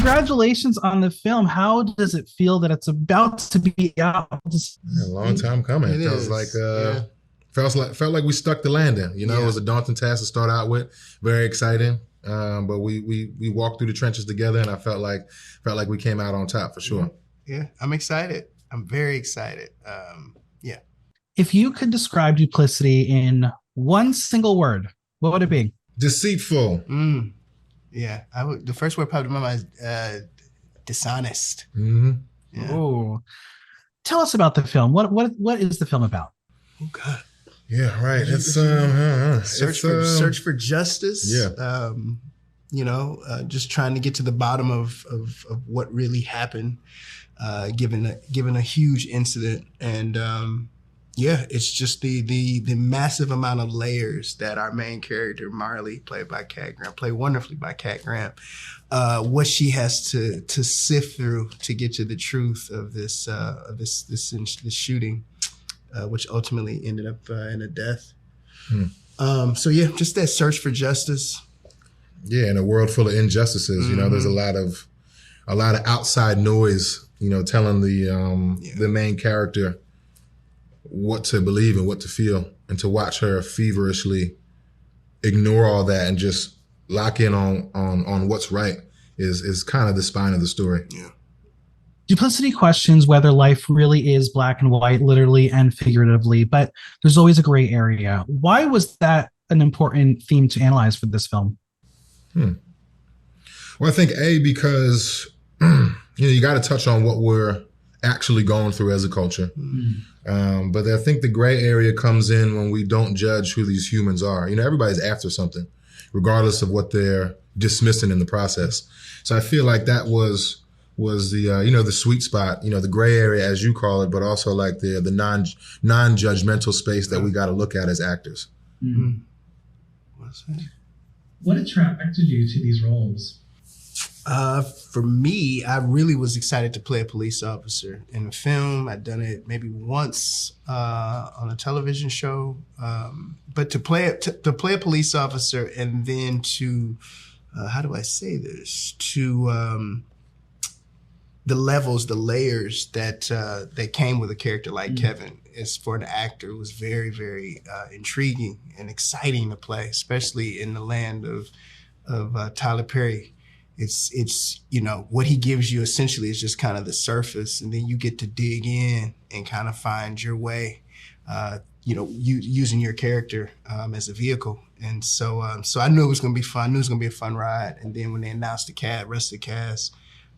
congratulations on the film. How does it feel that it's about to be out? A long time coming. It feels like felt like we stuck the landing. You know, it was a daunting task to start out with. Very exciting. But we walked through the trenches together, and I felt like we came out on top for sure. Yeah, I'm excited. I'm very excited. If you could describe Duplicity in one single word, what would it be? Deceitful. Yeah, the first word popped in my mind is dishonest. Mm-hmm. Yeah. Oh, tell us about the film. What is the film about? Oh God. Yeah, right. It's search for justice. Yeah. Just trying to get to the bottom of what really happened, given a huge incident, and it's just the massive amount of layers that our main character Marley, played wonderfully by Cat Graham, what she has to sift through to get to the truth of this shooting, which ultimately ended up in a death. Just that search for justice. Yeah, in a world full of injustices, you know, there's a lot of outside noise, you know, telling the main character what to believe and what to feel, and to watch her feverishly ignore all that and just lock in on what's right is kind of the spine of the story. Yeah. Duplicity questions whether life really is black and white, literally and figuratively, but there's always a gray area. Why was that an important theme to analyze for this film? Well, I think because you got to touch on what we're actually going through as a culture. But I think the gray area comes in when we don't judge who these humans are. You know, everybody's after something, regardless of what they're dismissing in the process. So I feel like that was the the sweet spot, the gray area as you call it, but also like the non-judgmental space that we got to look at as actors. What attracted you to these roles? For me, I really was excited to play a police officer in a film. I'd done it maybe once on a television show, but to play a police officer and then to how do I say this, to the levels, the layers that came with a character like Kevin, is for an actor, it was very, very intriguing and exciting to play, especially in the land of Tyler Perry. It's what he gives you essentially is just kind of the surface, and then you get to dig in and kind of find your way, using your character as a vehicle. And so I knew it was going to be fun. I knew it was going to be a fun ride. And then when they announced the rest of the cast,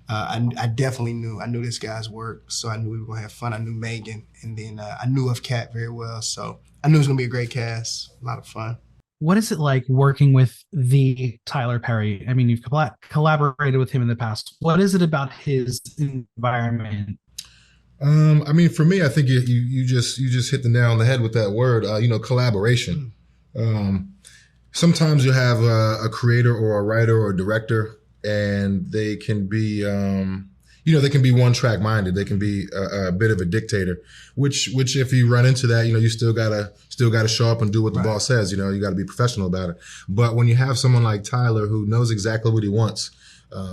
I definitely knew. I knew this guy's work, so I knew we were going to have fun. I knew Megan, and then I knew of Kat very well, so I knew it was going to be a great cast, a lot of fun. What is it like working with the Tyler Perry? I mean, you've collaborated with him in the past. What is it about his environment? I mean, for me, I think you just hit the nail on the head with that word. Collaboration. Sometimes you have a creator or a writer or a director, and they can be, they can be one-track minded. They can be a bit of a dictator. Which if you run into that, you still gotta show up and do what the boss says. You got to be professional about it. But when you have someone like Tyler who knows exactly what he wants,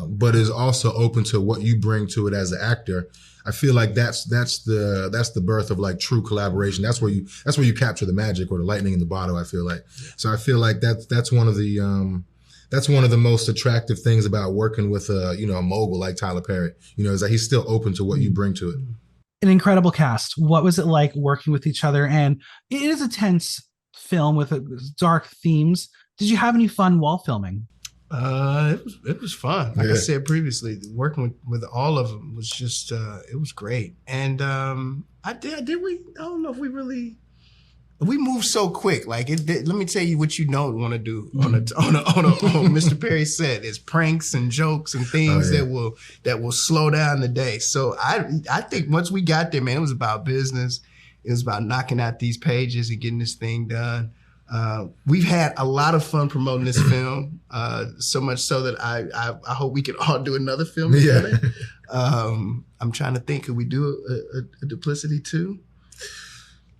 but is also open to what you bring to it as an actor, I feel like that's the birth of like true collaboration. That's where you capture the magic or the lightning in the bottle. I feel like. So I feel like that's one of the most attractive things about working with a mogul like Tyler Perry. Is that he's still open to what you bring to it. An incredible cast. What was it like working with each other? And it is a tense film with dark themes. Did you have any fun while filming? It was fun. Like I said previously, working with all of them was just it was great. And I don't know if we moved so quick. Like let me tell you what you don't want to do on Mr. Perry's set is pranks and jokes and things that will slow down the day. So I think once we got there, man, it was about business. It was about knocking out these pages and getting this thing done. We've had a lot of fun promoting this film, so much so that I hope we can all do another film together. I'm trying to think, could we do a Duplicity 2?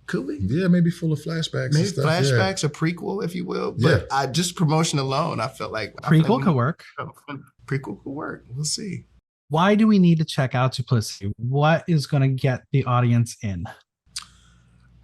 Could we? Yeah, maybe full of flashbacks. Maybe and stuff. flashbacks, a prequel, if you will. But just promotion alone, I felt like Prequel could work. prequel could work. We'll see. Why do we need to check out Duplicity? What is going to get the audience in?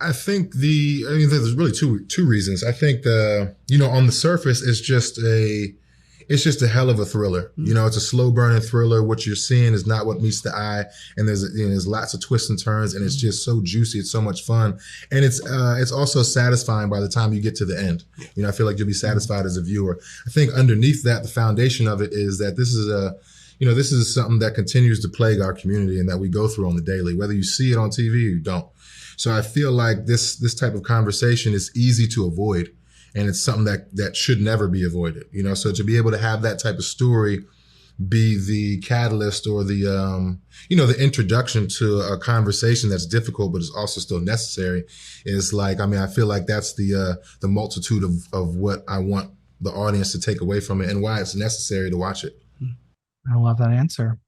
I think there's really two reasons. I think on the surface, it's just a hell of a thriller. It's a slow burning thriller. What you're seeing is not what meets the eye, and there's lots of twists and turns, and it's just so juicy. It's so much fun, and it's also satisfying by the time you get to the end. I feel like you'll be satisfied as a viewer. I think underneath that, the foundation of it is that this is something that continues to plague our community and that we go through on the daily, whether you see it on TV or you don't. So I feel like this type of conversation is easy to avoid, and it's something that should never be avoided. So to be able to have that type of story be the catalyst or the introduction to a conversation that's difficult but is also still necessary is I feel like that's the multitude of what I want the audience to take away from it and why it's necessary to watch it. I love that answer.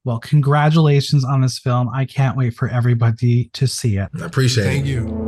Well, congratulations on this film. I can't wait for everybody to see it. I appreciate it. Thank you.